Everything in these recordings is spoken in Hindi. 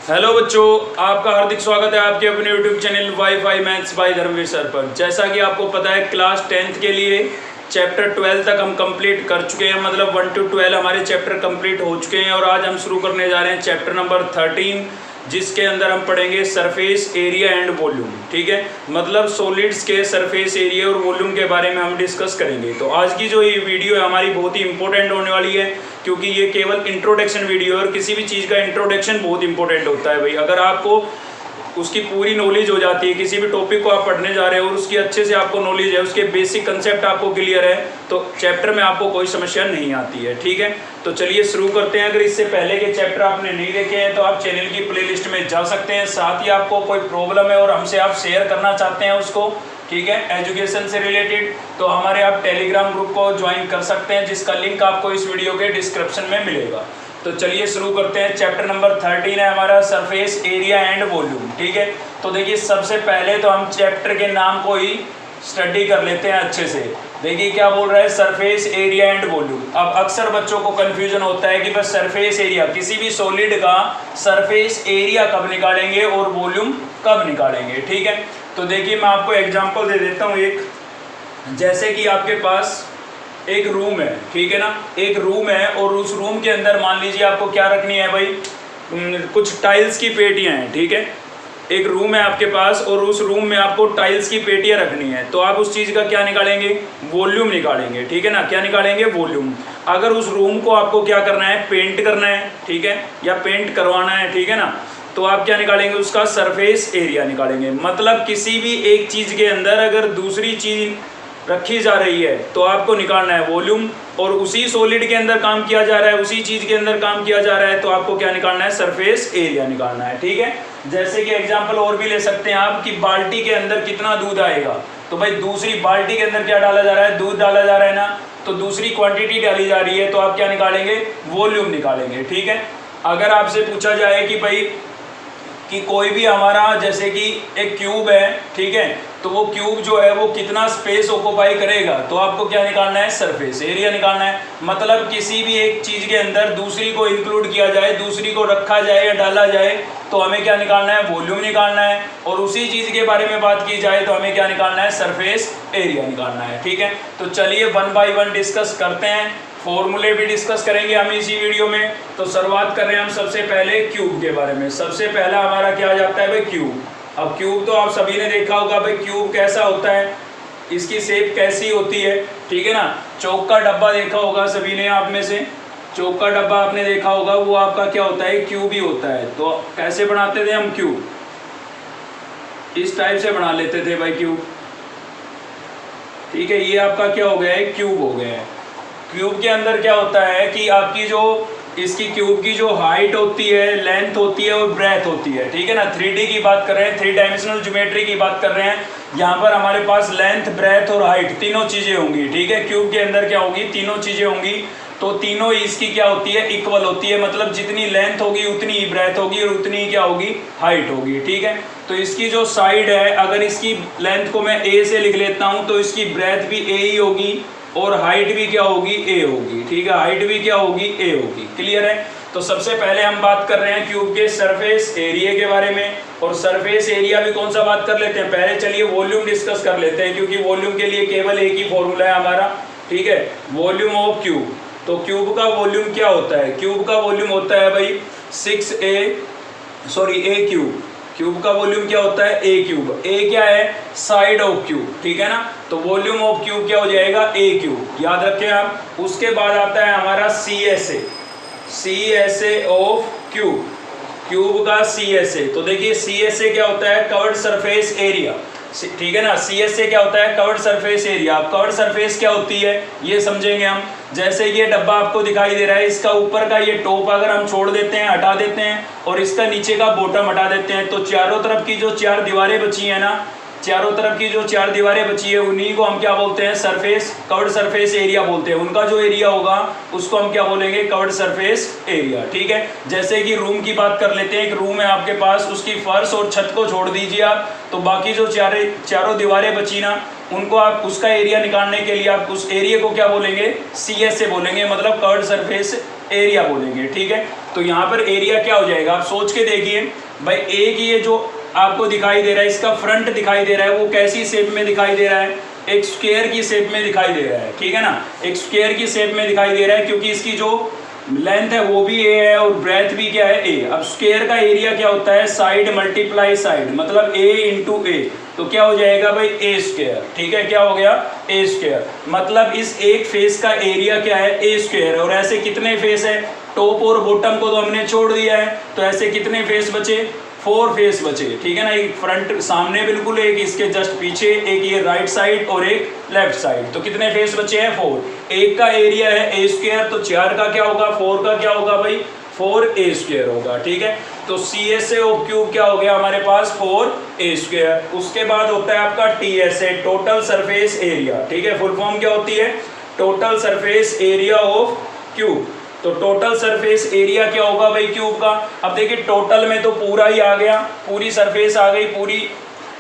हेलो बच्चों, आपका हार्दिक स्वागत है आपके अपने YouTube channel wifi maths by Dharmveer sir पर। जैसा कि आपको पता है, क्लास 10th के लिए चैप्टर 12 तक हम कंप्लीट कर चुके हैं, मतलब 1 to 12 हमारे चैप्टर कंप्लीट हो चुके हैं। और आज हम शुरू करने जा रहे हैं चैप्टर नंबर 13, जिसके अंदर हम पढ़ेंगे सरफेस एरिया एंड वॉल्यूम। ठीक है, मतलब सॉलिड्स के सरफेस एरिया और वॉल्यूम के बारे में हम डिस्कस करेंगे। तो आज की जो ये वीडियो है हमारी बहुत ही इंपॉर्टेंट होने वाली है, क्योंकि ये केवल इंट्रोडक्शन वीडियो है और किसी भी चीज़ का इंट्रोडक्शन बहुत इंपॉर्टेंट होता है भाई। अगर आपको उसकी पूरी नॉलेज हो जाती है, किसी भी टॉपिक को आप पढ़ने जा रहे हो और उसकी अच्छे से आपको नॉलेज है, उसके बेसिक कंसेप्ट आपको क्लियर है, तो चैप्टर में आपको कोई समस्या नहीं आती है। ठीक है, तो चलिए शुरू करते हैं। अगर इससे पहले के चैप्टर आपने नहीं देखे हैं तो आप चैनल की प्लेलिस्ट में जा सकते हैं। साथ ही आपको कोई प्रॉब्लम है और हमसे आप शेयर करना चाहते हैं उसको, ठीक है, एजुकेशन से रिलेटेड, तो हमारे आप टेलीग्राम ग्रुप को ज्वाइन कर सकते हैं, जिसका लिंक आपको इस वीडियो के डिस्क्रिप्शन में मिलेगा। तो चलिए शुरू करते हैं। चैप्टर नंबर 13 है हमारा सरफेस एरिया एंड वॉल्यूम। ठीक है, तो देखिए सबसे पहले तो हम चैप्टर के नाम को ही स्टडी कर लेते हैं अच्छे से। देखिए क्या बोल रहा है, सरफेस एरिया एंड वॉल्यूम। अब अक्सर बच्चों को कंफ्यूजन होता है कि बस सरफेस एरिया, किसी भी सॉलिड का सरफेस एरिया कब निकालेंगे और वॉल्यूम कब निकालेंगे। ठीक है, तो देखिए मैं आपको एग्जांपल दे देता हूँ एक। जैसे कि आपके पास एक रूम है, ठीक है ना, एक रूम है और उस रूम के अंदर मान लीजिए आपको क्या रखनी है भाई, कुछ टाइल्स की पेटियां हैं। ठीक है, एक रूम है आपके पास और उस रूम में आपको टाइल्स की पेटियां रखनी है, तो आप उस चीज़ का क्या निकालेंगे, वॉल्यूम निकालेंगे। ठीक है ना, क्या निकालेंगे, वॉल्यूम। अगर उस रूम को आपको क्या करना है, पेंट करना है, ठीक है, या पेंट करवाना है, ठीक है ना, तो आप क्या निकालेंगे, उसका सरफेस एरिया निकालेंगे। मतलब किसी भी एक चीज़ के अंदर अगर दूसरी चीज़ रखी जा रही है तो आपको निकालना है वॉल्यूम, और उसी सॉलिड के अंदर काम किया जा रहा है, उसी चीज़ के अंदर काम किया जा रहा है, तो आपको क्या निकालना है, सरफेस एरिया निकालना है। ठीक है, जैसे कि एग्जांपल और भी ले सकते हैं आप कि बाल्टी के अंदर कितना दूध आएगा, तो भाई दूसरी बाल्टी के अंदर क्या डाला जा रहा है, दूध डाला जा रहा है ना, तो दूसरी क्वांटिटी डाली जा रही है, तो आप क्या निकालेंगे, वॉल्यूम निकालेंगे। ठीक है, अगर आपसे पूछा जाए कि भाई कि कोई भी हमारा जैसे कि एक क्यूब है, ठीक है, तो वो क्यूब जो है वो कितना स्पेस ऑक्यूपाई करेगा, तो आपको क्या निकालना है, सरफेस एरिया निकालना है। मतलब किसी भी एक चीज़ के अंदर दूसरी को इंक्लूड किया जाए, दूसरी को रखा जाए या डाला जाए, तो हमें क्या निकालना है, वॉल्यूम निकालना है। और उसी चीज़ के बारे में बात की जाए तो हमें क्या निकालना है, सरफेस एरिया निकालना है। ठीक है, तो चलिए 1 by 1 डिस्कस करते हैं, फॉर्मूले भी डिस्कस करेंगे हम इसी वीडियो में। तो शुरुआत कर रहे हैं हम सबसे पहले क्यूब के बारे में। सबसे पहला हमारा क्या आ जाता है भाई, क्यूब। अब क्यूब तो आप सभी ने देखा होगा भाई, क्यूब कैसा होता है, इसकी शेप कैसी होती है, ठीक है ना। चौक का डब्बा देखा होगा सभी ने, आप में से चौक का डब्बा आपने देखा होगा, वो आपका क्या होता है, क्यूब ही होता है। तो कैसे बनाते थे हम क्यूब, इस टाइप से बना लेते थे भाई क्यूब। ठीक है, ये आपका क्या हो गया है, क्यूब हो गया है। क्यूब के अंदर क्या होता है कि आपकी जो इसकी क्यूब की जो हाइट होती है, लेंथ होती है और ब्रेथ होती है, ठीक है ना। 3D की बात कर रहे हैं, 3 डायमेंशनल ज्योमेट्री की बात कर रहे हैं। यहाँ पर हमारे पास लेंथ, ब्रेथ और हाइट तीनों चीज़ें होंगी। ठीक है, क्यूब के अंदर क्या होगी, तीनों चीज़ें होंगी। तो तीनों इसकी क्या होती है, इक्वल होती है। मतलब जितनी लेंथ होगी उतनी ही ब्रेथ होगी और उतनी ही क्या होगी, हाइट होगी। ठीक है, तो इसकी जो साइड है, अगर इसकी लेंथ को मैं ए से लिख लेता हूँ तो इसकी ब्रेथ भी ए ही होगी और हाइट भी क्या होगी, ए होगी। ठीक है, हाइट भी क्या होगी, ए होगी। क्लियर है। तो सबसे पहले हम बात कर रहे हैं क्यूब के सरफेस एरिया के बारे में, और सरफेस एरिया भी कौन सा बात कर लेते हैं, पहले चलिए वॉल्यूम डिस्कस कर लेते हैं, क्योंकि वॉल्यूम के लिए केवल एक ही फॉर्मूला है हमारा। ठीक है, वॉल्यूम ऑफ क्यूब। तो क्यूब का वॉल्यूम क्या होता है, क्यूब का वॉल्यूम होता है भाई ए क्यूब। क्यूब का वॉल्यूम क्या होता है, ए क्यूब। ए क्या है, साइड ऑफ क्यूब, ठीक है ना। तो वॉल्यूम ऑफ क्यूब क्या हो जाएगा, ए क्यूब, याद रखें आप। उसके बाद आता है हमारा CSA ऑफ क्यूब, क्यूब का CSA। तो देखिए CSA क्या होता है, कवर्ड सरफेस एरिया। ठीक है ना, CSA क्या होता है, कवर्ड सरफेस एरिया। अब कवर्ड सरफेस क्या होती है ये समझेंगे हम। जैसे ये डब्बा आपको दिखाई दे रहा है, इसका ऊपर का ये टॉप अगर हम छोड़ देते हैं, हटा देते हैं, और इसका नीचे का बॉटम हटा देते हैं, तो चारों तरफ की जो 4 दीवारें बची हैं ना, चारों तरफ की जो 4 दीवारें बची है, उन्हीं को हम क्या बोलते हैं, सरफेस, कवर्ड सरफेस एरिया बोलते हैं। उनका जो एरिया होगा उसको हम क्या बोलेंगे, कवर्ड सरफेस एरिया। ठीक है, जैसे कि रूम की बात कर लेते हैं। एक रूम है आपके पास, उसकी फर्श और छत को छोड़ दीजिए आप, तो बाकी जो चारों दीवारें बची ना, उनको आप उसका एरिया निकालने के लिए आप उस एरिया को क्या बोलेंगे, CSA बोलेंगे, मतलब कवर्ड सरफेस एरिया बोलेंगे, ठीक है। तो यहाँ पर एरिया क्या हो जाएगा, आप सोच के देखिए भाई, एक ये जो आपको दिखाई दे रहा है, इसका फ्रंट दिखाई दे रहा है, वो कैसी शेप में दिखाई दे रहा है, एक स्क्वायर की शेप में दिखाई दे रहा है, ठीक है ना, एक स्क्वायर की शेप में दिखाई दे रहा है, क्योंकि इसकी जो लेंथ है वो भी ए है और ब्रेथ भी क्या है, ए। अब स्क्वायर का एरिया क्या होता है, साइड मल्टीप्लाई साइड, मतलब ए इंटू ए, तो क्या हो जाएगा भाई, ए स्क्वायर, ठीक है। क्या हो गया, ए स्क्वायर, मतलब इस एक फेस का एरिया क्या है, ए स्क्वायर। और ऐसे कितने फेस है, टॉप और बॉटम को तो हमने छोड़ दिया है, तो ऐसे कितने फेस बचे, 4 फेस बचे, ठीक है ना। एक फ्रंट सामने बिल्कुल, एक इसके जस्ट पीछे, एक ये राइट साइड और एक लेफ्ट साइड, तो कितने फेस बचे हैं, 4। एक का एरिया है ए स्क्वायर, तो 4 का क्या होगा, 4 का क्या होगा भाई, 4a स्क्वायर होगा, ठीक है। तो CSA ऑफ क्यूब क्या हो गया हमारे पास, 4a स्क्वायर। उसके बाद होता है आपका TSA, टोटल सरफेस एरिया, ठीक है। फुल फॉर्म क्या होती है, total surface area of cube. तो टोटल सरफेस एरिया क्या होगा भाई क्यूब का। अब देखिए टोटल में तो पूरा ही आ गया, पूरी सरफेस आ गई,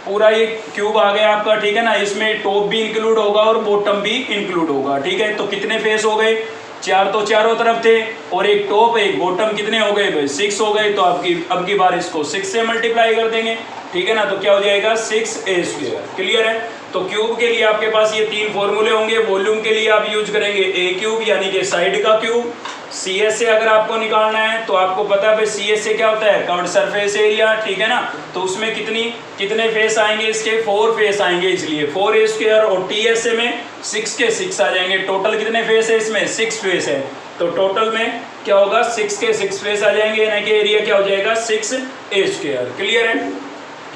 पूरा ये क्यूब आ गया आपका, ठीक है ना। इसमें टॉप भी इंक्लूड होगा और बॉटम भी इंक्लूड होगा, ठीक है। तो कितने फेस हो गए, 4 तो चारों तरफ थे, और एक टॉप एक बॉटम, कितने हो गए भाई, 6 हो गए। तो अब की बार इसको 6 से मल्टीप्लाई कर देंगे, ठीक है ना। तो क्या हो जाएगा, 6a स्क्वायर। क्लियर है। तो क्यूब के लिए आपके पास ये 3 फॉर्मूले होंगे। वॉल्यूम के लिए आप यूज करेंगे a क्यूब, यानी कि साइड का क्यूब। CSA अगर आपको निकालना है तो आपको पता है भाई CSA क्या होता है, कवर्ड सरफेस एरिया, ठीक है ना। तो उसमें कितने फेस आएंगे, इसके 4 फेस आएंगे, इसलिए 4a स्क्वायर। और TSA में 6 के 6 आ जाएंगे। टोटल कितने फेस है इसमें, 6 फेस है। तो टोटल में क्या होगा, 6 के 6 फेस आ जाएंगे, यानी कि एरिया क्या हो जाएगा, 6a स्क्वायर। क्लियर है।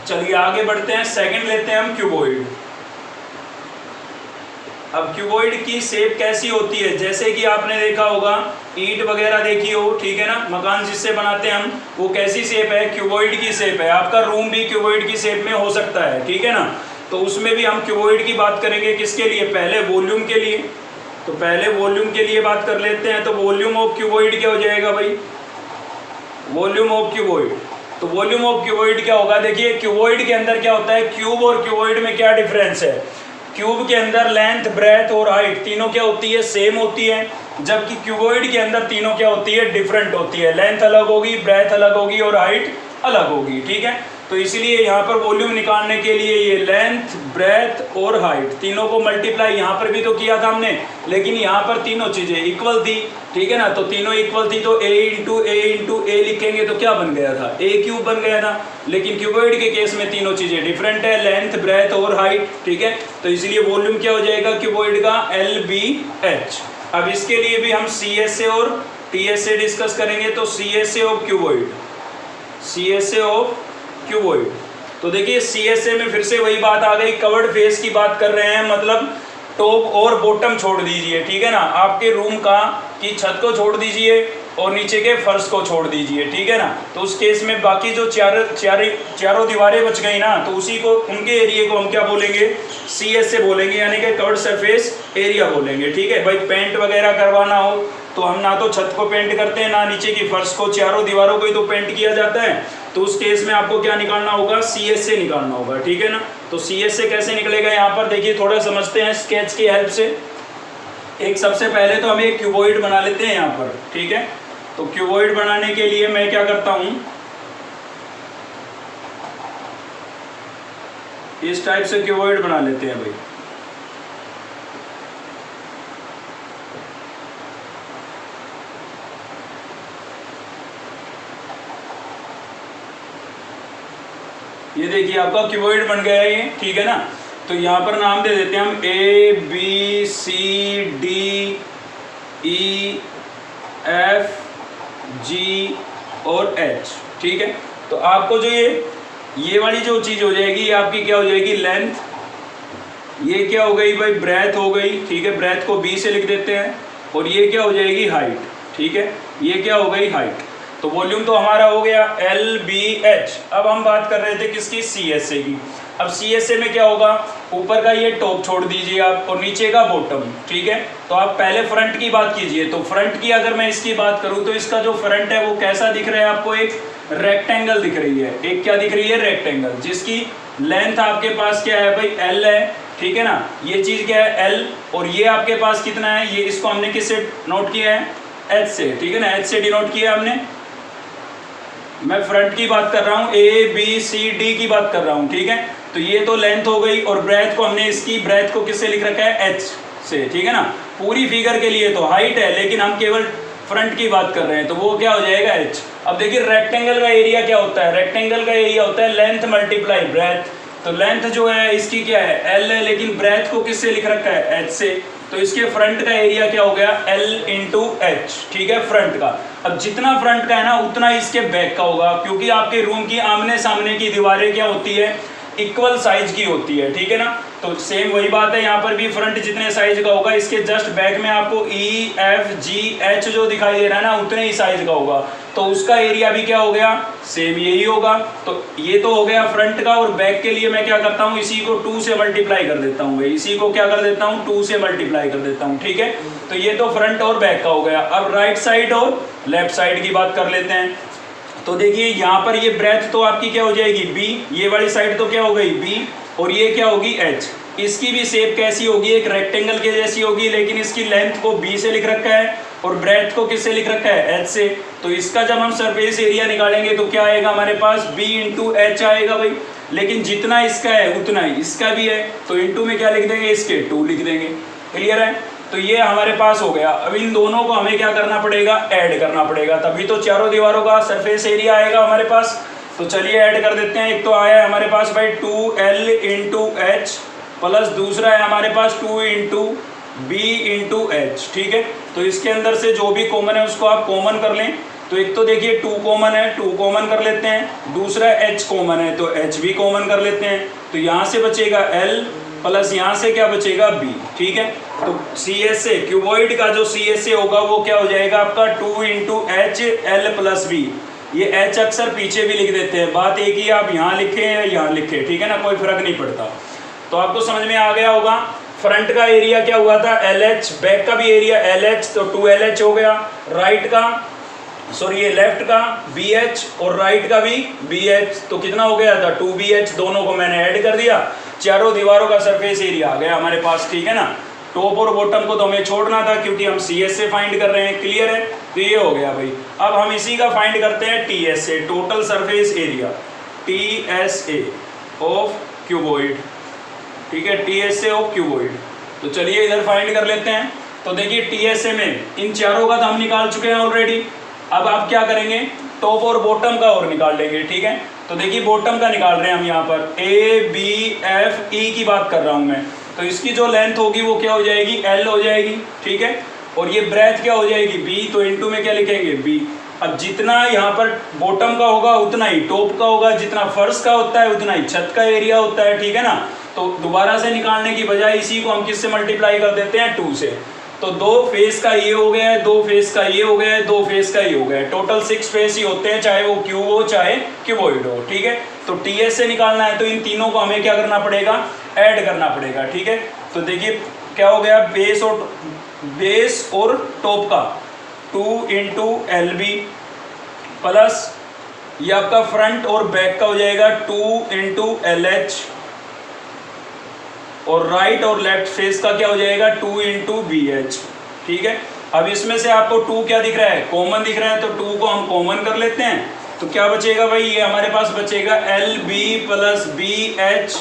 चलिए आगे बढ़ते हैं, सेकंड लेते हैं हम क्यूबॉइड। अब क्यूबॉइड की शेप कैसी होती है, जैसे कि आपने देखा होगा, ईंट वगैरह देखी हो, ठीक है ना, मकान जिससे बनाते हैं हम, वो कैसी शेप है, क्यूबॉइड की शेप है। आपका रूम भी क्यूबॉइड की शेप में हो सकता है, ठीक है ना। तो उसमें भी हम क्यूबॉइड की बात करेंगे, किसके लिए, पहले वॉल्यूम के लिए। तो पहले वॉल्यूम के लिए बात कर लेते हैं। तो वॉल्यूम ऑफ क्यूबॉइड क्या हो जाएगा भाई, वॉल्यूम ऑफ क्यूबॉइड। तो वॉल्यूम ऑफ क्यूबॉइड क्या होगा, देखिए क्यूबॉइड के अंदर क्या होता है, क्यूब और क्यूबॉइड में क्या डिफरेंस है। क्यूब के अंदर लेंथ, ब्रेथ और हाइट तीनों क्या होती है, सेम होती है, जबकि क्यूबॉइड के अंदर तीनों क्या होती है, डिफरेंट होती है। लेंथ अलग होगी, ब्रेथ अलग होगी और हाइट अलग होगी, ठीक है। तो इसलिए यहाँ पर वॉल्यूम निकालने के लिए ये लेंथ, ब्रेथ और हाइट तीनों को मल्टीप्लाई यहाँ पर भी तो किया था हमने, लेकिन यहाँ पर तीनों चीज़ें इक्वल थी, ठीक है ना। तो तीनों इक्वल थी, तो a इंटू ए लिखेंगे तो क्या बन गया था, a क्यूब बन गया था। लेकिन क्यूबॉइड के केस में तीनों चीज़ें डिफरेंट है, लेंथ, ब्रेथ और हाइट, ठीक है। तो इसलिए वॉल्यूम क्या हो जाएगा क्यूबॉइड का, LBH। अब इसके लिए भी हम CSA और TSA डिस्कस करेंगे। तो CSA of cuboid, CSA of cuboid. तो देखिए CSA में फिर से वही बात आ गई, कवर्ड फेस की बात कर रहे हैं, मतलब टॉप और बॉटम छोड़ दीजिए, ठीक है ना। आपके रूम की छत को छोड़ दीजिए और नीचे के फर्श को छोड़ दीजिए, ठीक है ना। तो उस केस में बाकी जो चारों दीवारें बच गई ना, तो उसी को, उनके एरिया को हम क्या बोलेंगे, CSA बोलेंगे, यानी कि कवर्ड सरफेस एरिया बोलेंगे, ठीक है। भाई पेंट वगैरह करवाना हो तो हम ना तो छत को पेंट करते हैं, ना नीचे की फर्श को, चारों दीवारों को ही तो पेंट किया जाता है। तो उस केस में आपको क्या निकालना होगा, CSA निकालना होगा, ठीक है ना। तो CSA कैसे निकलेगा, यहाँ पर देखिए थोड़ा समझते हैं स्केच की हेल्प से। एक सबसे पहले तो हम एक क्यूबॉइड बना लेते हैं यहाँ पर, ठीक है। तो क्यूबॉइड बनाने के लिए मैं क्या करता हूँ, इस टाइप से क्यूबॉइड बना लेते हैं भाई। ये देखिए आपका क्यूबॉइड बन गया है ये, ठीक है ना। तो यहाँ पर नाम दे देते हैं हम ABCDEFG और H, ठीक है। तो आपको जो ये वाली जो चीज़ हो जाएगी, ये आपकी क्या हो जाएगी, लेंथ। ये क्या हो गई भाई, ब्रेथ हो गई, ठीक है। ब्रेथ को B से लिख देते हैं। और ये क्या हो जाएगी, हाइट, ठीक है। ये क्या हो गई, हाइट। तो वॉल्यूम तो हमारा हो गया LBH। अब हम बात कर रहे थे किसकी, CSA की। अब CSA में क्या होगा, ऊपर का ये टॉप छोड़ दीजिए आप और नीचे का बॉटम, ठीक है। तो आप पहले फ्रंट की बात कीजिए। तो फ्रंट की अगर मैं इसकी बात करूं तो इसका जो फ्रंट है वो कैसा दिख रहा है आपको, एक रेक्टेंगल दिख रही है। एक क्या दिख रही है, रेक्टेंगल, जिसकी लेंथ आपके पास क्या है भाई, L है, ठीक है ना। ये चीज़ क्या है, L। और ये आपके पास कितना है, ये इसको हमने किससे नोट किया है, एच से, ठीक है ना, एच से डिनोट किया हमने। मैं फ्रंट की बात कर रहा हूँ, ए बी सी डी की बात कर रहा हूँ, ठीक है। तो ये तो लेंथ हो गई, और ब्रेथ को हमने इसकी ब्रेथ को किससे लिख रखा है, एच से, ठीक है ना। पूरी फिगर के लिए तो हाइट है, लेकिन हम केवल फ्रंट की बात कर रहे हैं, तो वो क्या हो जाएगा, एच। अब देखिए रेक्टेंगल का एरिया क्या होता है, रेक्टेंगल का एरिया होता है लेंथ मल्टीप्लाई ब्रेथ। तो लेंथ जो है इसकी क्या है, एल है, लेकिन ब्रेथ को किससे लिख रखा है, एच से। तो इसके फ्रंट का एरिया क्या हो गया, एल इंटू एच, ठीक है, फ्रंट का। अब जितना फ्रंट का है ना, उतना इसके बैक का होगा, क्योंकि आपके रूम की आमने सामने की दीवारें क्या होती है, इक्वल साइज की होती है, ठीक है ना। तो सेम वही बात है, यहाँ पर भी फ्रंट जितने साइज का होगा, इसके जस्ट बैक में आपको ई एफ जी एच जो दिखाई दे रहा है ना, उतने ही साइज का होगा। तो उसका एरिया भी क्या हो गया, सेम यही होगा। तो ये तो हो गया फ्रंट का, और बैक के लिए मैं क्या करता हूँ, इसी को 2 से मल्टीप्लाई कर देता हूँ भाई, इसी को क्या कर देता हूँ, 2 से मल्टीप्लाई कर देता हूँ, ठीक है। तो ये तो फ्रंट और बैक का हो गया। अब राइट साइड और लेफ्ट साइड की बात कर लेते हैं। तो देखिए यहाँ पर ये ब्रेथ तो आपकी क्या हो जाएगी, बी, ये वाली साइड तो क्या हो गई, बी, और ये क्या होगी, एच। इसकी भी शेप कैसी होगी, एक रेक्टेंगल के जैसी होगी, लेकिन इसकी लेंथ को बी से लिख रखा है और ब्रेथ को किससे लिख रखा है, एच से। तो इसका जब हम सरफेस एरिया निकालेंगे तो क्या आएगा हमारे पास, बी इंटू एच आएगा भाई। लेकिन जितना इसका है उतना ही इसका भी है, तो इंटू में क्या लिख देंगे, इसके 2 लिख देंगे। क्लियर है। तो ये हमारे पास हो गया। अब इन दोनों को हमें क्या करना पड़ेगा, ऐड करना पड़ेगा, तभी तो चारों दीवारों का सरफेस एरिया आएगा हमारे पास। तो चलिए ऐड कर देते हैं। एक तो आया है हमारे पास भाई 2L इंटू एच, प्लस दूसरा है हमारे पास 2 इंटू बी इंटू एच, ठीक है। तो इसके अंदर से जो भी कॉमन है उसको आप कॉमन कर लें। तो एक तो देखिए 2 कॉमन है, 2 कॉमन कर लेते हैं। दूसरा एच कॉमन है, तो एच भी कॉमन कर लेते हैं। तो यहाँ से बचेगा एल, प्लस यहाँ से क्या बचेगा, बी, ठीक है। तो सी एस ए क्यूबॉइड का जो सी एस ए होगा वो क्या हो जाएगा आपका 2 into H L plus B. ये एच अक्सर पीछे भी लिख देते हैं, बात एक ही, आप यहाँ लिखें या यहाँ लिखें, ठीक है ना, कोई फर्क नहीं पड़ता। तो आपको समझ में आ गया होगा। फ्रंट का एरिया क्या हुआ था, एल एच, बैक का भी एरिया एल एच, तो 2LH हो गया। राइट का, सॉरी ये लेफ्ट का BH और राइट का भी BH, तो कितना हो गया था 2BH। दोनों को मैंने ऐड कर दिया, चारों दीवारों का सरफेस एरिया आ गया हमारे पास, ठीक है ना। टॉप और बॉटम को तो हमें छोड़ना था क्योंकि हम CS से फाइंड कर रहे हैं, क्लियर है। तो ये हो गया भाई। अब हम इसी का फाइंड करते हैं TS से, total surface area, TSA of cuboid, ठीक है, TSA ऑफ क्यूबॉइड। तो चलिए इधर फाइंड कर लेते हैं। तो देखिए TSA में इन चारों का तो हम निकाल चुके हैं ऑलरेडी। अब आप क्या करेंगे, टॉप और बॉटम का और निकाल लेंगे, ठीक है। तो देखिए बॉटम का निकाल रहे हैं हम यहाँ पर, ABFE की बात कर रहा हूँ मैं। तो इसकी जो लेंथ होगी वो क्या हो जाएगी, L हो जाएगी, ठीक है। और ये ब्रेथ क्या हो जाएगी, B, तो इनटू में क्या लिखेंगे, B। अब जितना यहाँ पर बॉटम का होगा उतना ही टॉप का होगा, जितना फर्श का होता है उतना ही छत का एरिया होता है, ठीक है ना। तो दोबारा से निकालने की बजाय इसी को हम किससे मल्टीप्लाई कर देते हैं, 2 से। तो 2 फेस का ये हो गया है, 2 फेस का ये हो गया है, 2 फेस का ये हो गया है, टोटल 6 फेस ही होते हैं, चाहे वो क्यूब हो चाहे क्यूबॉइड हो, ठीक है। तो TS से निकालना है तो इन तीनों को हमें क्या करना पड़ेगा, ऐड करना पड़ेगा, ठीक है। तो देखिए क्या हो गया, बेस और टॉप का 2 इंटू LB, प्लस ये आपका फ्रंट और बैक का हो जाएगा 2 इंटू LH, और राइट और लेफ्ट फेस का क्या हो जाएगा 2 इंटू BH, ठीक है। अब इसमें से आपको 2 क्या दिख रहा है, कॉमन दिख रहा है, तो 2 को हम कॉमन कर लेते हैं। तो क्या बचेगा भाई, ये हमारे पास बचेगा LB plus BH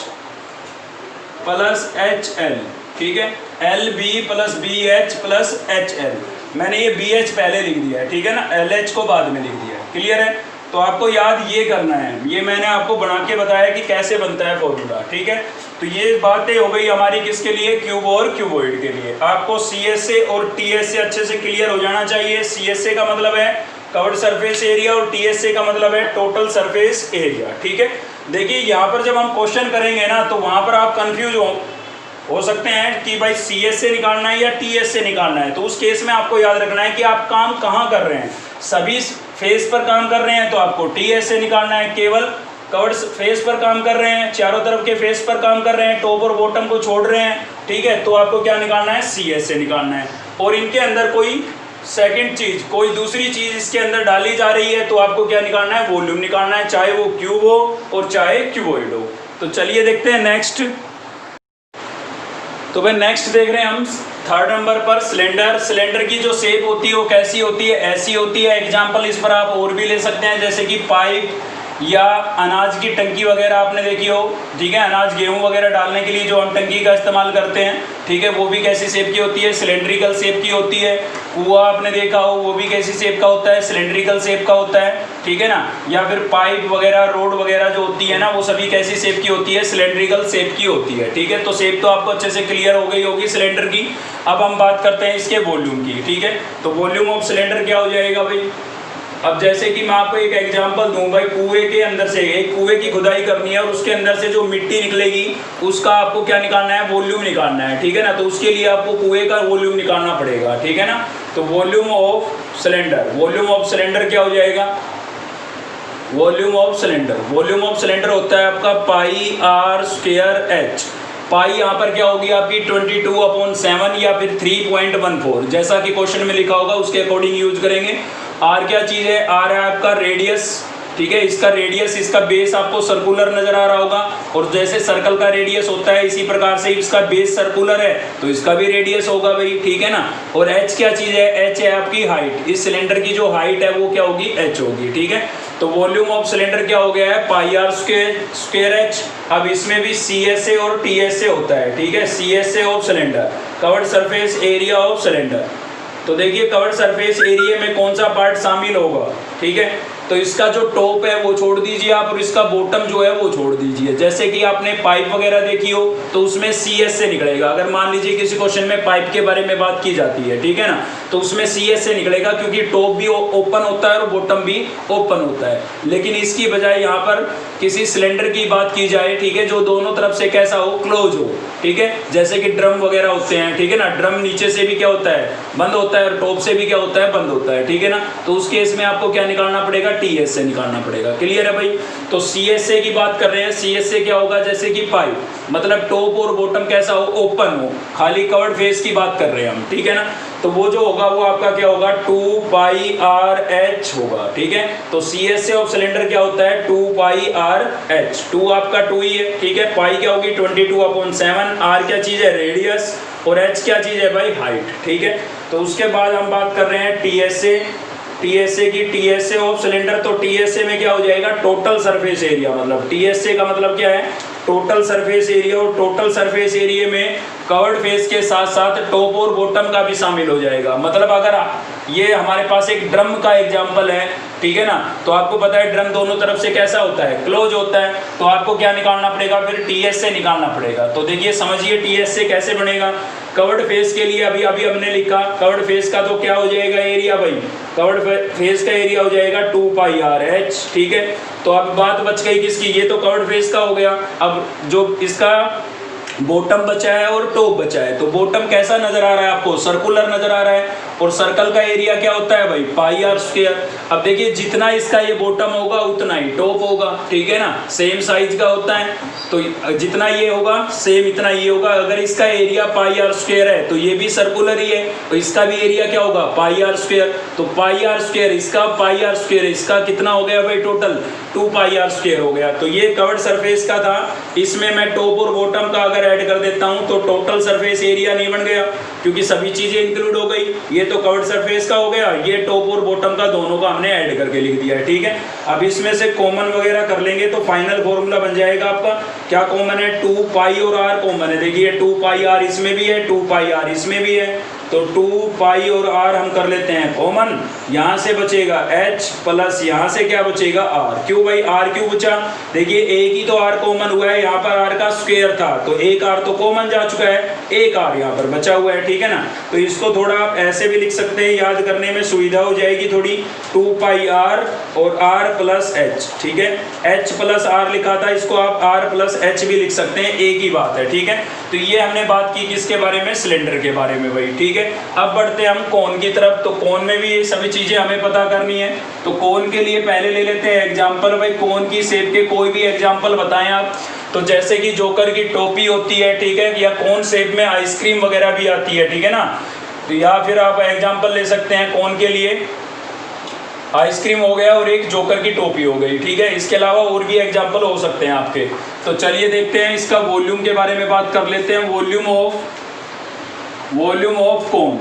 plus HL, ठीक है। LB plus BH plus HL, मैंने ये BH पहले लिख दिया है, ठीक है ना, LH को बाद में लिख दिया है, क्लियर है। तो आपको याद ये करना है, ये मैंने आपको बना के बताया कि कैसे बनता है फॉर्मूला, ठीक है। तो ये बातें हो गई हमारी किसके लिए, क्यूब और क्यूबॉइड के लिए। आपको CSA और TSA अच्छे से क्लियर हो जाना चाहिए। CSA का मतलब है कवर्ड सरफेस एरिया और TSA का मतलब है टोटल सरफेस एरिया, ठीक है। देखिए यहाँ पर जब हम क्वेश्चन करेंगे ना, तो वहाँ पर आप कंफ्यूज हो सकते हैं कि भाई CSA निकालना है या TSA निकालना है। तो उस केस में आपको याद रखना है कि आप काम कहाँ कर रहे हैं। सभी फेस पर काम कर रहे हैं तो आपको TSA निकालना है, केवल कवर्ड फेस पर काम कर रहे हैं, चारों तरफ के फेस पर काम कर रहे हैं, टॉप और बॉटम को छोड़ रहे हैं, ठीक है, तो आपको क्या निकालना है, CSA निकालना है। और इनके अंदर कोई सेकंड चीज, कोई दूसरी चीज इसके अंदर डाली जा रही है तो आपको क्या निकालना है, वॉल्यूम निकालना है, चाहे वो क्यूब हो और चाहे क्यूबॉइड हो। तो चलिए देखते हैं नेक्स्ट। तो भाई नेक्स्ट देख रहे हैं हम थर्ड नंबर पर सिलेंडर। सिलेंडर की जो शेप होती है वो कैसी होती है, ऐसी होती है। एग्जाम्पल इस पर आप और भी ले सकते हैं, जैसे कि पाइप या अनाज की टंकी वगैरह आपने देखी हो, ठीक है। अनाज गेहूं वगैरह डालने के लिए जो हम टंकी का इस्तेमाल करते हैं, ठीक है, वो भी कैसी शेप की होती है, सिलेंड्रिकल शेप की होती है। कुआं आपने देखा हो, वो भी कैसी शेप का होता है, सिलेंड्रिकल शेप का होता है, ठीक है ना। या फिर पाइप वगैरह, रोड वगैरह जो होती है ना, वो सभी कैसी शेप की होती है, सिलेंड्रिकल शेप की होती है, ठीक है। तो शेप तो आपको अच्छे से क्लियर हो गई होगी सिलेंडर की। अब हम बात करते हैं इसके वॉल्यूम की, ठीक है। तो वॉल्यूम ऑफ सिलेंडर क्या हो जाएगा भाई। अब जैसे कि मैं आपको एक एग्जांपल दूं भाई, कुएं के अंदर से, एक कुएं की खुदाई करनी है और उसके अंदर से जो मिट्टी निकलेगी उसका आपको क्या निकालना है, वॉल्यूम निकालना है, ठीक है ना। तो उसके लिए आपको कुएं का वॉल्यूम निकालना पड़ेगा, ठीक है ना। तो volume of cylinder, volume of cylinder क्या हो जाएगा, volume of cylinder, volume of cylinder होता है आपका पाई आर स्क्वायर एच। पाई यहाँ पर क्या होगी आपकी 22/7 या फिर 3.14, जैसा कि क्वेश्चन में लिखा होगा उसके अकॉर्डिंग यूज करेंगे। आर क्या चीज़ है, आर है आपका रेडियस, ठीक है। इसका रेडियस, इसका बेस आपको सर्कुलर नजर आ रहा होगा, और जैसे सर्कल का रेडियस होता है इसी प्रकार से इसका बेस सर्कुलर है तो इसका भी रेडियस होगा भाई, ठीक है ना। और एच क्या चीज़ है, एच है आपकी हाइट। इस सिलेंडर की जो हाइट है वो क्या होगी, एच होगी, ठीक है। तो वॉल्यूम ऑफ सिलेंडर क्या हो गया है, पाई आर स्क्वायर एच। अब इसमें भी सी एस ए और टी एस ए होता है, ठीक है। C S A of cylinder, covered surface area of cylinder. तो देखिए कवर्ड सरफेस एरिया में कौन सा पार्ट शामिल होगा, ठीक है। तो इसका जो टॉप है वो छोड़ दीजिए आप, और इसका बॉटम जो है वो छोड़ दीजिए। जैसे कि आपने पाइप वगैरह देखी हो तो उसमें सी एस से निकलेगा। अगर मान लीजिए किसी क्वेश्चन में पाइप के बारे में बात की जाती है, ठीक है ना, तो उसमें सी एस से निकलेगा, क्योंकि टॉप भी ओपन होता है और बॉटम भी ओपन होता है। लेकिन इसकी बजाय यहाँ पर किसी सिलेंडर की बात की जाए, ठीक है, जो दोनों तरफ से कैसा हो, क्लोज हो, ठीक है। जैसे कि ड्रम वगैरह होते हैं, ठीक है ना, ड्रम नीचे से भी क्या होता है, बंद होता है, और टॉप से भी क्या होता है, बंद होता है, ठीक है ना। तो उस केस में आपको क्या निकालना पड़ेगा, टी एस से निकालना पड़ेगा। क्लियर है भाई। तो सी एस ए की बात कर रहे हैं, सी एस ए क्या होगा, जैसे कि पाइप, मतलब टॉप और बॉटम कैसा हो, ओपन हो, खाली कवर्ड फेस की बात कर रहे हैं हम, ठीक है ना। तो वो जो होगा वो आपका क्या होगा, 2 पाई आर एच होगा, ठीक है। तो C S A of cylinder क्या होता है, 2 पाई आर एच। 2 आपका 2 ही है, ठीक है। पाई क्या होगी 22/7, आर क्या चीज़ है, रेडियस, और एच क्या चीज़ है भाई, हाइट, ठीक है। तो उसके बाद हम बात कर रहे हैं T S A, T S A की, T S A of cylinder. तो टी एस ए में क्या हो जाएगा, टोटल सरफेस एरिया, मतलब टी एस ए का मतलब क्या है, टोटल सरफेस एरिया। और टोटल सरफेस एरिया में कवर्ड फेस के साथ साथ टॉप और बॉटम का भी शामिल हो जाएगा। मतलब अगर ये हमारे पास एक ड्रम का एग्जांपल है, ठीक है ना, तो आपको पता है ड्रम दोनों तरफ से कैसा होता है, क्लोज होता है। तो आपको क्या निकालना पड़ेगा, फिर टी एस से निकालना पड़ेगा। तो देखिए समझिए टी एस से कैसे बनेगा। कवर्ड फेस के लिए अभी अभी हमने लिखा, कवर्ड फेस का तो क्या हो जाएगा एरिया भाई, कवर्ड फेस का एरिया हो जाएगा 2 पाई आर एच, ठीक है। तो अब बात बच गई किसकी, ये तो कवर्ड फेस का हो गया। अब जो इसका बॉटम बचा है और टॉप बचा है, तो बॉटम कैसा नजर आ रहा है आपको, सर्कुलर नजर आ रहा है, और सर्कल का एरिया क्या होता है भाई, पाई आर स्क्वायर। अब देखिए जितना इसका ये बॉटम होगा उतना ही टॉप होगा, ठीक है ना, सेम साइज का होता है। तो जितना ये होगा सेम इतना ये होगा। अगर इसका एरिया पाई आर स्क्वायर है तो ये भी सर्कुलर ही है, तो इसका भी एरिया क्या होगा, पाई आर स्क्वायर। तो पाई आर स्क्वायर इसका, पाई आर स्क्वायर इसका, कितना हो गया भाई, टोटल 2 पाई आर स्क्वायर हो गया। तो ये कवर्ड सरफेस का था, इसमें मैं टॉप और बॉटम का अगर ऐड कर देता हूं तो टोटल सरफेस एरिया नहीं बन गया, क्योंकि सभी चीजें इंक्लूड हो गई। ये तो कवर्ड सरफेस का हो गया, ये टॉप और बॉटम का दोनों का हमने ऐड करके लिख दिया है, ठीक है। अब इसमें से कॉमन वगैरह कर लेंगे तो फाइनल फॉर्मूला बन जाएगा आपका, क्या कॉमन है, 2 पाई और आर कॉमन है। देखिए 2 पाई आर इसमें भी है, 2 पाई आर इसमें भी है, तो 2 पाई और आर हम कर लेते हैं कॉमन। यहाँ से बचेगा h प्लस यहाँ से क्या बचेगा r। क्यों भाई r क्यों बचा, देखिए एक ही तो r कॉमन हुआ है, यहाँ पर r का स्क्वायर था तो एक r तो कॉमन जा चुका है, एक r यहाँ पर बचा हुआ है, ठीक है ना। तो इसको थोड़ा आप ऐसे भी लिख सकते हैं, याद करने में सुविधा हो जाएगी थोड़ी, 2 पाई r और r प्लस h, ठीक है। h प्लस r लिखा था, इसको आप r प्लस h भी लिख सकते हैं, एक ही बात है, ठीक है। तो ये हमने बात की किसके बारे में, सिलेंडर के बारे में भाई, ठीक है। अब बढ़ते हैं हम कोन की तरफ। तो कोन में भी ये सभी चीजें हमें पता करनी है। तो कोन के लिए पहले ले लेते हैं एग्जांपल भाई, कोन की शेप के कोई भी एग्जांपल बताएं आप। तो जैसे कि जोकर की टोपी होती है, ठीक है, या कोन शेप में आइसक्रीम वगैरह भी आती है, ठीक है ना। तो या फिर आप एग्जाम्पल ले सकते हैं कोन के लिए, आइसक्रीम हो गया और एक जोकर की टोपी हो गई, ठीक है। इसके अलावा और भी एग्जांपल हो सकते हैं आपके। तो चलिए देखते हैं, इसका वॉल्यूम के बारे में बात कर लेते हैं। Volume of volume of cone.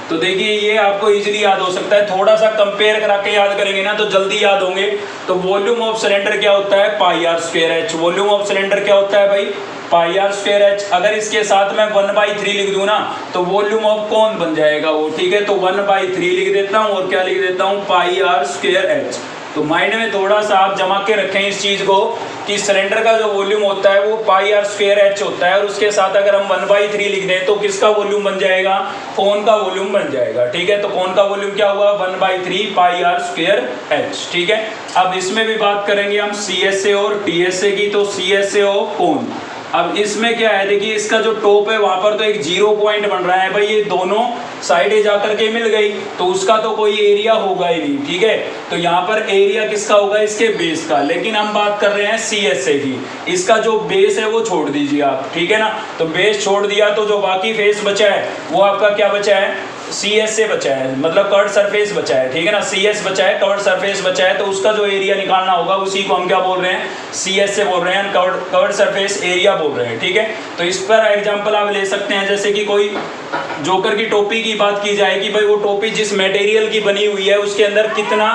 तो देखिए ये आपको इजीली याद हो सकता है, थोड़ा सा कंपेयर करा के याद करेंगे ना तो जल्दी याद होंगे। तो वॉल्यूम ऑफ सिलेंडर क्या होता है, pi r square h. Volume of cylinder क्या होता है भाई, पाई आर स्क्वायर एच। अगर इसके साथ मैं 1/3 लिख दूं ना तो वॉल्यूम ऑफ कोन बन जाएगा वो, ठीक है। तो 1/3 लिख देता हूँ और क्या लिख देता हूँ, पाई आर स्क्वायर एच। तो माइंड में थोड़ा सा आप जमा के रखें इस चीज़ को कि सिलेंडर का जो वॉल्यूम होता है वो पाई आर स्क्वायर एच होता है, और उसके साथ अगर हम 1/3 लिख दें तो किसका वॉल्यूम बन जाएगा, कोन का वॉल्यूम बन जाएगा, ठीक है। तो कोन का वॉल्यूम क्या हुआ, 1/3 पाई आर स्क्वायर एच, ठीक है। अब इसमें भी बात करेंगे हम सी एस ए और टी एस ए की। तो सी एस ए और कोन, अब इसमें क्या है, देखिए इसका जो टॉप है वहां पर तो एक 0 पॉइंट बन रहा है भाई, ये दोनों साइडें जाकर के मिल गई तो उसका तो कोई एरिया होगा ही नहीं, ठीक है। तो यहाँ पर एरिया किसका होगा, इसके बेस का। लेकिन हम बात कर रहे हैं सी एस ए की, इसका जो बेस है वो छोड़ दीजिए आप, ठीक है ना। तो बेस छोड़ दिया तो जो बाकी फेस बचा है वो आपका क्या बचा है, सी एस से बचा है, मतलब कर्व्ड सरफेस बचा है, ठीक है ना। सी एस बचा है, कर्व्ड सरफेस बचा है, तो उसका जो एरिया निकालना होगा उसी को हम क्या बोल रहे हैं, सी एस से बोल रहे हैं, कर्व्ड सरफेस एरिया बोल रहे हैं, ठीक है। तो इस पर एग्जांपल आप ले सकते हैं, जैसे कि कोई जोकर की टोपी की बात की जाए कि भाई वो टोपी जिस मटेरियल की बनी हुई है उसके अंदर कितना,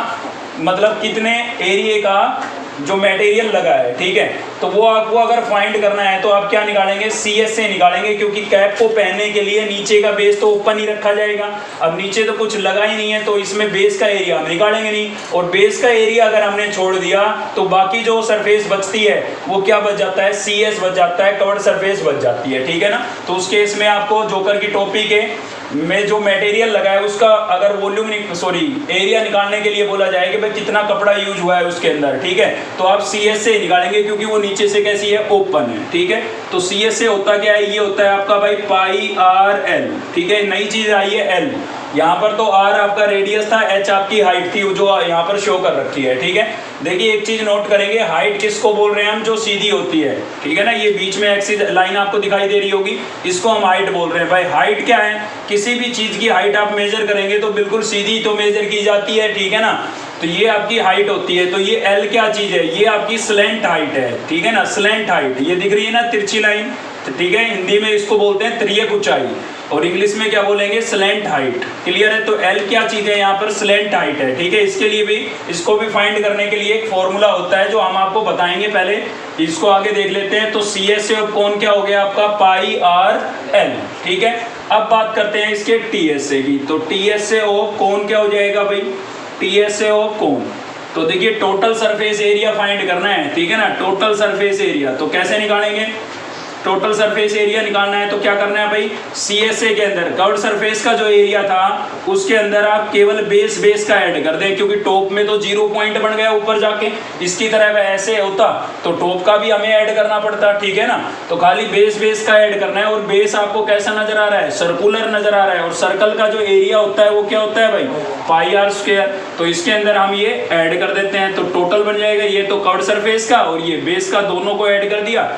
मतलब कितने एरिया का जो मटेरियल लगा है, ठीक है। तो वो आपको अगर फाइंड करना है तो आप क्या निकालेंगे, सी एस से निकालेंगे, क्योंकि कैप को पहनने के लिए नीचे का बेस तो ओपन ही रखा जाएगा। अब नीचे तो कुछ लगा ही नहीं है तो इसमें बेस का एरिया हम निकालेंगे नहीं, और बेस का एरिया अगर हमने छोड़ दिया तो बाकी जो सरफेस बचती है वो क्या बच जाता है, सी एस बच जाता है, कर्व्ड सरफेस बच जाती है, ठीक है ना। तो उस केस में आपको जोकर की टोपी के में जो मटेरियल लगा है उसका अगर वॉल्यूम एरिया निकालने के लिए बोला जाए कि भाई कितना कपड़ा यूज हुआ है उसके अंदर, ठीक है, तो आप सी एस से निकालेंगे क्योंकि वो नीचे से कैसी है, ओपन है, ठीक है। तो सी एस से होता क्या है, ये होता है आपका भाई पाई आर एल, ठीक है। नई चीज आई है एल, यहाँ पर तो आर आपका रेडियस था, एच आपकी हाइट थी जो यहाँ पर शो कर रखी है, ठीक है। देखिए एक चीज नोट करेंगे, हाइट किसको बोल रहे हैं हम, जो सीधी होती है, ठीक है ना। ये बीच में एक्सिस लाइन आपको दिखाई दे रही होगी, इसको हम हाइट बोल रहे हैं भाई। हाइट क्या है, किसी भी चीज की हाइट आप मेजर करेंगे तो बिल्कुल सीधी तो मेजर की जाती है, ठीक है ना। तो ये आपकी हाइट होती है। तो ये एल क्या चीज है, ये आपकी स्लैंट हाइट है, ठीक है ना, स्लैंट हाइट। ये दिख रही है ना तिरछी लाइन, ठीक है। हिंदी में इसको बोलते हैं त्रियक ऊंचाई, और इंग्लिश में क्या बोलेंगे, स्लैंट हाइट, क्लियर है। तो एल क्या चीज है, यहाँ पर स्लैंट हाइट है, ठीक है। इसके लिए भी, इसको भी फाइंड करने के लिए एक फॉर्मूला होता है जो हम आपको बताएंगे, पहले इसको आगे देख लेते हैं। तो सी एस से ऑफ कोन क्या हो गया आपका, पाई आर एल, ठीक है। अब बात करते हैं इसके टी एस से की। तो टी एस से ऑफ कोन क्या हो जाएगा भाई, टी एस से ऑफ कोन। तो देखिए टोटल सरफेस एरिया फाइंड करना है, ठीक है ना, टोटल सरफेस एरिया। तो कैसे निकालेंगे, टोटल सरफेस एरिया निकालना है तो क्या करना है भाई, सी एस ए के अंदर कर्व्ड सरफेस का जो एरिया था उसके अंदर आप केवल बेस का ऐड कर दें, क्योंकि टॉप में तो 0 पॉइंट बन गया ऊपर जाके। इसकी तरह ऐसे होता तो टॉप का भी हमें ऐड करना पड़ता, ठीक है ना। तो खाली बेस का ऐड करना है, और बेस आपको कैसा नजर आ रहा है, सर्कुलर नजर आ रहा है, और सर्कल का जो एरिया होता है वो क्या होता है भाई, पाई आर स्क्वायर। तो इसके अंदर हम ये ऐड कर देते हैं तो टोटल बन जाएगा, ये तो कर्व्ड सरफेस का और ये बेस का, दोनों को ऐड कर दिया,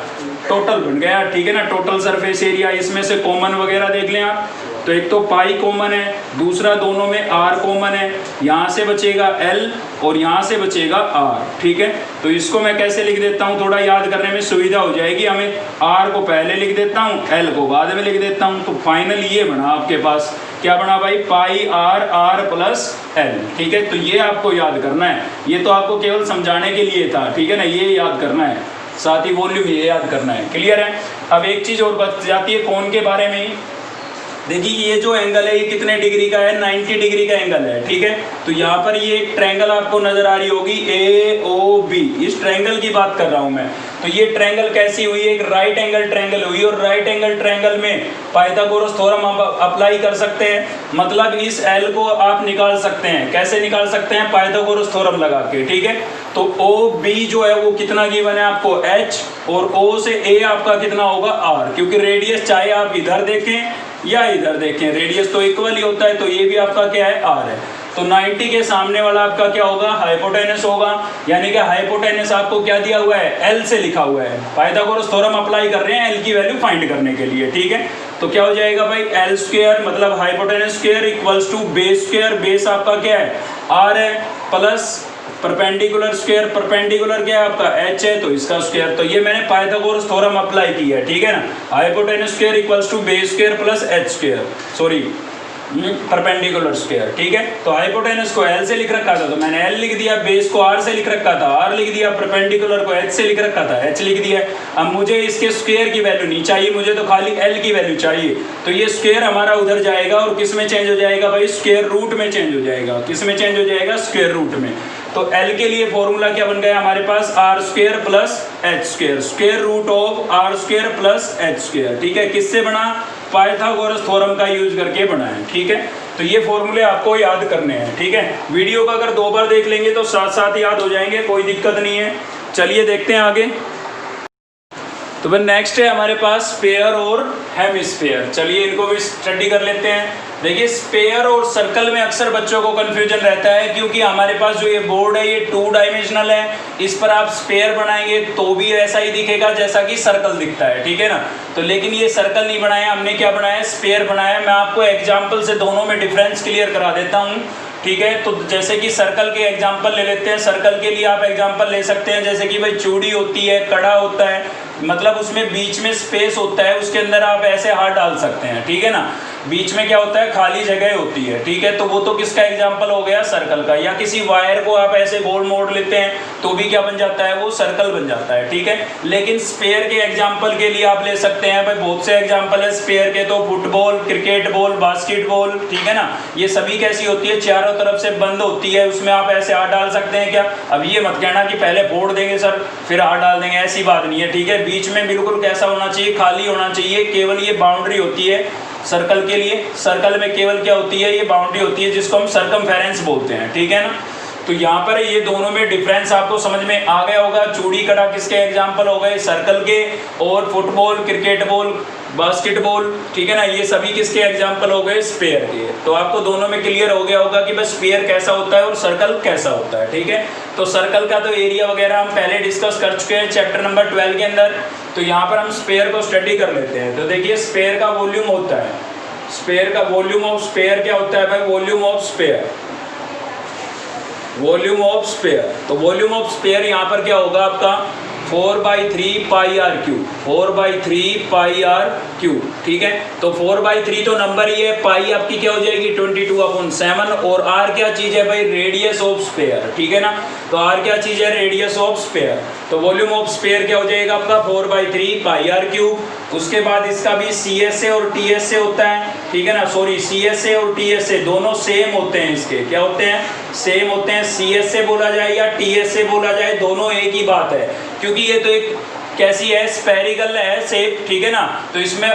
टोटल बन गया, ठीक है ना। टोटल सरफेस एरिया, इसमें से कॉमन वगैरह देख लें आप, तो एक तो पाई कॉमन है, दूसरा दोनों में आर कॉमन है, यहाँ से बचेगा एल और यहाँ से बचेगा आर, ठीक है। तो इसको मैं कैसे लिख देता हूँ, थोड़ा याद करने में सुविधा हो जाएगी हमें। आर को पहले लिख देता हूँ, एल को बाद में लिख देता हूँ। तो फाइनल ये बना आपके पास, क्या बना भाई, पाई आर आर प्लस एल, ठीक है। तो ये आपको याद करना है, ये तो आपको केवल समझाने के लिए था, ठीक है ना, ये याद करना है, साथ ही वॉल्यूम ये याद करना है, क्लियर है। अब एक चीज़ और बच जाती है कोन के बारे में ही। देखिए ये जो एंगल है ये कितने डिग्री का है, 90 डिग्री का एंगल है, ठीक है। तो यहाँ पर ये एक ट्रायंगल आपको नजर आ रही होगी ए ओ बी, इस ट्रायंगल की बात कर रहा हूँ मैं। तो ये ट्रायंगल कैसी हुई, एक राइट एंगल ट्रायंगल हुई, और राइट एंगल ट्रायंगल में पाइथागोरस थ्योरम आप अप्लाई कर सकते हैं, मतलब इस एल को आप निकाल सकते हैं। कैसे निकाल सकते हैं, पाइथागोरस थ्योरम लगा के, ठीक है। तो ओ बी जो है वो कितना गिवन है आपको, एच, और ओ से ए आपका कितना होगा, आर, क्योंकि रेडियस चाहे आप इधर देखें या इधर देखें, रेडियस तो इक्वल ही होता है। तो ये भी आपका क्या है, आर है। तो 90 के सामने वाला आपका क्या होगा, हाइपोटेनस होगा, यानी कि हाइपोटेनस आपको क्या दिया हुआ है, एल से लिखा हुआ है। पाइथागोरस थ्योरम अप्लाई कर रहे हैं एल की वैल्यू फाइंड करने के लिए, ठीक है। तो क्या हो जाएगा भाई, एल स्क्वायर मतलब hypotenuse square equals to base square, base आपका क्या है, आर है, प्लस परपेंडिकुलर स्क्वायर, परपेंडिकुलर क्या है आपका h है तो इसका स्क्वायर, तो ये मैंने पाइथागोरस थ्योरम अप्लाई किया है, ठीक है ना। Hypotenuse square equals to base square plus h square, sorry perpendicular square, ठीक है। तो हाइपोटेनस को L से लिख रखा था तो मैंने L लिख दिया, बेस को R से लिख रखा था R लिख दिया, परपेंडिकुलर को H से लिख रखा था H लिख दिया। अब मुझे इसके स्क्वायर की वैल्यू नहीं चाहिए, मुझे तो खाली L की वैल्यू चाहिए, तो ये स्क्वायर हमारा उधर जाएगा और किस में चेंज हो जाएगा भाई, स्क्वायर रूट में चेंज हो जाएगा। किस में चेंज हो जाएगा, स्क्वायर रूट में। तो L के लिए फॉर्मूला क्या बन गया हमारे पास, r square plus h square, square root of r square plus h square, ठीक है। किससे बना, पाइथागोरस थ्योरम का यूज करके बना है, ठीक है। तो ये फॉर्मूले आपको याद करने हैं, ठीक है। वीडियो का अगर 2 बार देख लेंगे तो साथ साथ याद हो जाएंगे, कोई दिक्कत नहीं है। चलिए देखते हैं आगे। तो फिर नेक्स्ट है हमारे पास स्फीयर और हेमिस्फीयर, चलिए इनको भी स्टडी कर लेते हैं। देखिए स्फीयर और सर्कल में अक्सर बच्चों को कंफ्यूजन रहता है, क्योंकि हमारे पास जो ये बोर्ड है ये 2 डायमेंशनल है, इस पर आप स्फीयर बनाएंगे तो भी ऐसा ही दिखेगा जैसा कि सर्कल दिखता है, ठीक है ना। तो लेकिन ये सर्कल नहीं बनाया हमने, क्या बनाया, स्फीयर बनाया। मैं आपको एग्जाम्पल से दोनों में डिफरेंस क्लियर करा देता हूँ, ठीक है। तो जैसे कि सर्कल के एग्जाम्पल ले लेते हैं। सर्कल के लिए आप एग्जाम्पल ले सकते हैं जैसे कि भाई चूड़ी होती है, कड़ा होता है, मतलब उसमें बीच में स्पेस होता है, उसके अंदर आप ऐसे हाथ डाल सकते हैं, ठीक है ना। बीच में क्या होता है, खाली जगह होती है, ठीक है। तो वो तो किसका एग्जाम्पल हो गया, सर्कल का। या किसी वायर को आप ऐसे गोल मोड़ लेते हैं तो भी क्या बन जाता है, वो सर्कल बन जाता है, ठीक है। लेकिन स्फीयर के एग्जाम्पल के लिए आप ले सकते हैं भाई, बहुत से एग्जाम्पल है स्फीयर के, तो फुटबॉल, क्रिकेट बॉल, बास्केटबॉल, ठीक है ना। ये सभी कैसी होती है, चारों तरफ से बंद होती है, उसमें आप ऐसे हाथ डाल सकते हैं क्या। अब ये मत कहना कि पहले फोड़ देंगे सर फिर हाथ डाल देंगे, ऐसी बात नहीं है, ठीक है। बीच में बिल्कुल कैसा होना चाहिए, खाली होना चाहिए। केवल ये बाउंड्री होती है सर्कल के लिए, सर्कल में केवल क्या होती है, ये बाउंड्री होती है जिसको हम सर्कमफेरेंस बोलते हैं, ठीक है ना। तो यहाँ पर ये दोनों में डिफरेंस आपको समझ में आ गया होगा। चूड़ी कड़ा किसके एग्जाम्पल हो गए, सर्कल के, और फुटबॉल, क्रिकेट बॉल, बास्केटबॉल, ठीक है ना, ये सभी किसके एग्जाम्पल हो गए, स्फीयर के। तो आपको दोनों में क्लियर हो गया होगा कि बस स्फीयर कैसा होता है और सर्कल कैसा होता है, ठीक है। तो सर्कल का तो एरिया वगैरह हम पहले डिस्कस कर चुके हैं चैप्टर नंबर 12 के अंदर। तो यहाँ पर हम स्फीयर को स्टडी कर लेते हैं। तो देखिए स्फीयर का वॉल्यूम होता है, स्फीयर का वॉल्यूम ऑफ स्फीयर क्या होता है भाई, volume of sphere, volume of sphere. तो वॉल्यूम ऑफ स्फीयर यहाँ पर क्या होगा आपका 4/3 pi r cube, 4/3 pi r cube, ठीक है। तो 4/3 तो नंबर ही है, पाई आपकी क्या हो जाएगी 22/7, और आर क्या चीज़ है भाई, रेडियस ऑफ स्फीयर, ठीक है ना। तो आर क्या चीज़ है, रेडियस ऑफ स्फीयर। तो वॉल्यूम ऑफ स्फीयर क्या हो जाएगा आपका 4/3 पाई आर क्यूब। उसके बाद इसका भी सी एस से और टी एस से होता है, ठीक है ना, सॉरी सी एस से और टी एस से दोनों सेम होते हैं, इसके क्या होते हैं, सेम होते हैं। सी एस से बोला जाए या टी एस से बोला जाए, दोनों एक ही बात है, क्योंकि ये तो एक कैसी है, स्फेरिकल है शेप, ठीक है ना। तो इसमें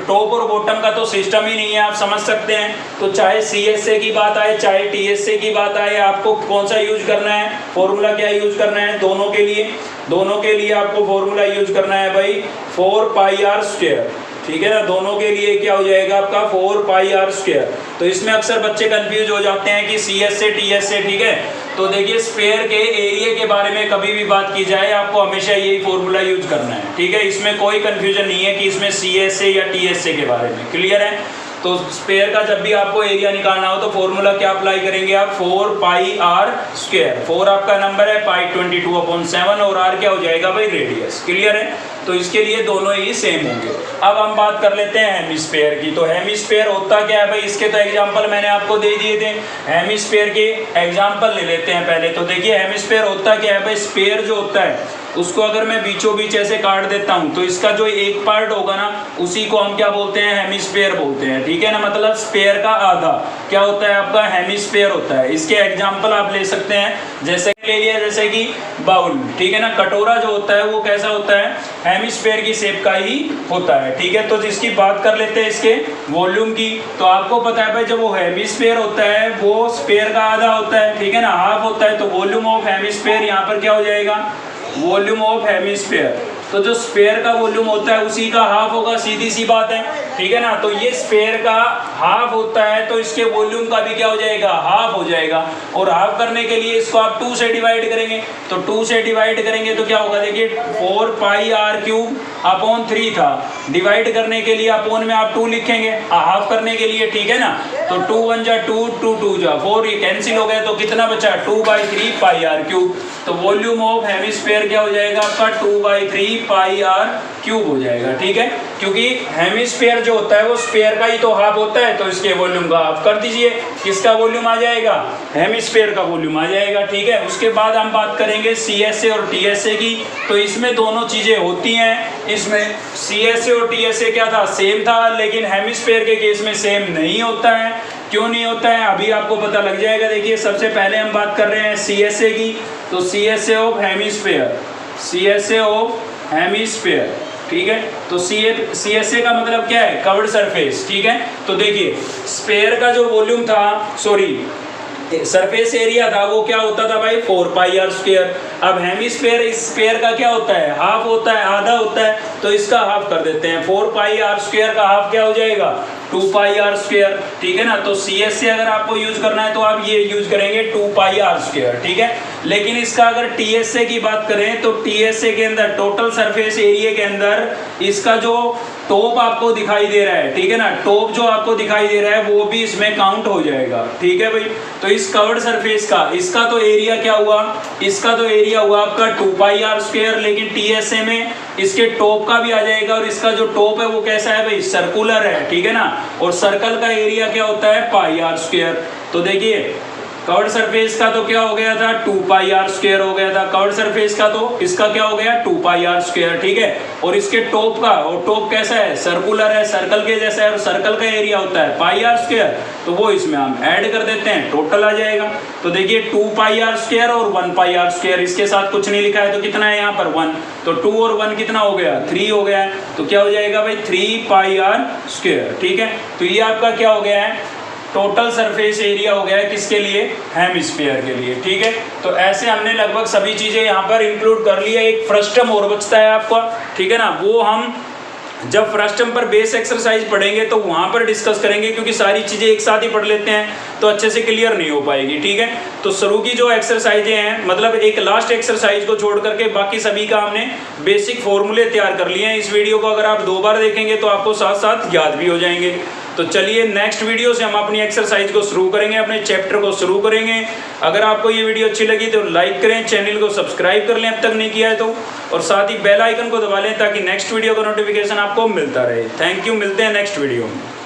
टॉप और बॉटम का तो सिस्टम ही नहीं है, आप समझ सकते हैं। तो चाहे सी एस से की बात आए चाहे टी एस से की बात आए, आपको कौन सा यूज करना है, फॉर्मूला क्या यूज करना है, दोनों के लिए, दोनों के लिए आपको फॉर्मूला यूज करना है भाई 4 पाई आर स्क्वायर, ठीक है ना। दोनों के लिए क्या हो जाएगा आपका 4 पाई आर स्क्वायर। तो इसमें अक्सर बच्चे कंफ्यूज हो जाते हैं कि सी एस से टी एस से, ठीक है। तो देखिए स्फीयर के एरिया के बारे में कभी भी बात की जाए आपको हमेशा यही फॉर्मूला यूज करना है, ठीक है। इसमें कोई कंफ्यूजन नहीं है कि इसमें सी एस से या टी एस से के बारे में, क्लियर है। तो स्फीयर का जब भी आपको एरिया निकालना हो तो फॉर्मूला क्या अप्लाई करेंगे आप, 4 पाई आर स्क्वायर। 4 आपका नंबर है, पाई 22/7, और आर क्या हो जाएगा भाई, रेडियस, क्लियर है। तो इसके लिए दोनों ही सेम होंगे। अब हम बात कर लेते हैं हेमिस्फीयर की। तो हेमिस्फीयर होता क्या है भाई, इसके तो एग्जांपल मैंने आपको दे दिए थे। हेमिस्फीयर के एग्जांपल ले लेते हैं पहले। तो देखिए हेमिस्फीयर होता क्या है भाई, स्फीयर जो होता है उसको अगर मैं बीचों बीच ऐसे काट देता हूँ तो इसका जो एक पार्ट होगा ना उसी को हम क्या बोलते हैं, हेमिस्फीयर बोलते हैं, ठीक है ना। मतलब स्फीयर का आधा क्या होता है आपका, हेमिस्फीयर होता है। इसके एग्जांपल आप ले सकते हैं, जैसे ले लिया जैसे कि बाउल, ठीक है ना। कटोरा जो होता है वो कैसा होता है, हेमिस्फीयर की शेप का ही होता है, ठीक है। तो जिसकी बात कर लेते हैं इसके वॉल्यूम की। तो आपको पता है भाई जब वो हेमिस्फीयर होता है वो स्फीयर का आधा होता है, ठीक है ना, हाफ होता है। तो वॉल्यूम ऑफ हेमिस्फीयर यहाँ पर क्या हो जाएगा, वॉल्यूम ऑफ हेमिस्फीयर। तो जो स्फीयर का वॉल्यूम होता है उसी का हाफ होगा, सीधी सी बात है, ठीक है ना। तो ये स्फीयर का हाफ होता है तो इसके वॉल्यूम का भी क्या हो जाएगा, हाफ हो जाएगा। और हाफ करने के लिए इसको आप 2 से डिवाइड करेंगे। तो 2 से डिवाइड करेंगे तो क्या होगा, देखिए 4 पाई आर क्यूब अपॉन 3 था। डिवाइड करने के लिए अपॉन में आप 2 लिखेंगे, हाफ करने के लिए, ठीक है ना। तो 2 1 जा 2, 2 2 जा 4, ये कैंसिल हो गया तो कितना बचा 2/3 पाई आर क्यूब। तो वॉल्यूम ऑफ हेमिस्फीयर क्या हो जाएगा आपका 2/3 पाई आर क्यूब हो जाएगा, ठीक है। क्योंकि हेमिस्फीयर जो होता है वो स्फीयर का ही तो हाफ होता है, तो इसके वॉल्यूम का हाफ कर दीजिए। किसका वॉल्यूम आ जाएगा, हेमिस्फीयर का वॉल्यूम आ जाएगा, ठीक है। उसके बाद हम बात करेंगे CSA और TSA की। तो इसमें दोनों चीज़ें होती हैं। इसमें CSA और TSA क्या था, सेम था, लेकिन हेमिस्फीयर के केस में सेम नहीं होता है। क्यों नहीं होता है अभी आपको पता लग जाएगा। देखिए सबसे पहले हम बात कर रहे हैं CSA की। तो CSA of hemisphere, CSA of hemisphere, ठीक है। तो CSA का मतलब क्या है, कवर्ड सरफेस, ठीक है। तो देखिए स्फीयर का जो वॉल्यूम था, सॉरी सरफेस एरिया था, वो क्या होता था भाई 4 पाई आर स्क्वायर। अब हेमिस्फीयर, इस स्फीयर का क्या होता है, हाफ होता है, आधा होता है, तो इसका हाफ कर देते हैं। 4 पाई आर स्क्वायर का हाफ क्या हो जाएगा 2 पाई आर स्क्वायर, ठीक है ना। तो CSA अगर आपको यूज करना है तो आप ये यूज करेंगे 2 पाई आर स्क्वायर, ठीक है। लेकिन इसका अगर TSA की बात करें तो TSA के अंदर टोटल सरफेस एरिया के अंदर इसका जो टॉप आपको दिखाई दे रहा है, ठीक है ना, टॉप जो आपको दिखाई दे रहा है वो भी इसमें काउंट हो जाएगा, ठीक है भाई। तो इस कवर्ड सरफेस का इसका तो एरिया क्या हुआ, इसका तो एरिया हुआ आपका 2 पाई आर स्क्वायर, लेकिन TSA में इसके टॉप का भी आ जाएगा, और इसका जो टॉप है वो कैसा है भाई, सर्कुलर है, ठीक है ना। और सर्कल का एरिया क्या होता है पाई आर स्क्वायर। तो देखिए कवर्ड सरफेस का तो क्या हो गया था 2 पाई आर स्क्वायर हो गया था, कवर्ड सरफेस का तो इसका क्या हो गया 2 पाई आर स्क्वायर, ठीक है। और इसके टॉप का, और टॉप कैसा है, सर्कुलर है, सर्कल के जैसा है, और सर्कल का एरिया होता है पाई आर स्क्वायर, तो वो इसमें हम ऐड कर देते हैं, टोटल आ जाएगा। तो देखिए 2 पाई आर स्क्वायर और 1 पाई आर स्क्वायर, इसके साथ कुछ नहीं लिखा है तो कितना है यहाँ पर 1, तो 2 और 1 कितना हो गया 3 हो गया है। तो क्या हो जाएगा भाई 3 पाई आर स्क्वायर, ठीक है। तो ये आपका क्या हो गया है, टोटल सरफेस एरिया हो गया है किसके लिए, हेमिस्फीयर के लिए, ठीक है। तो ऐसे हमने लगभग सभी चीज़ें यहाँ पर इंक्लूड कर लिया। एक फ्रस्टम और बचता है आपका, ठीक है ना, वो हम जब फ्रस्टम पर बेस एक्सरसाइज पढ़ेंगे तो वहाँ पर डिस्कस करेंगे, क्योंकि सारी चीज़ें एक साथ ही पढ़ लेते हैं तो अच्छे से क्लियर नहीं हो पाएगी, ठीक है। तो शुरू की जो एक्सरसाइजें हैं, मतलब एक लास्ट एक्सरसाइज को छोड़ करके बाकी सभी का हमने बेसिक फॉर्मूले तैयार कर लिए हैं। इस वीडियो को अगर आप 2 बार देखेंगे तो आपको साथ साथ याद भी हो जाएंगे। तो चलिए नेक्स्ट वीडियो से हम अपनी एक्सरसाइज को शुरू करेंगे, अपने चैप्टर को शुरू करेंगे। अगर आपको ये वीडियो अच्छी लगी तो लाइक करें, चैनल को सब्सक्राइब कर लें अब तक नहीं किया है तो, और साथ ही बेल आइकन को दबा लें ताकि नेक्स्ट वीडियो का नोटिफिकेशन आपको मिलता रहे। थैंक यू, मिलते हैं नेक्स्ट वीडियो में।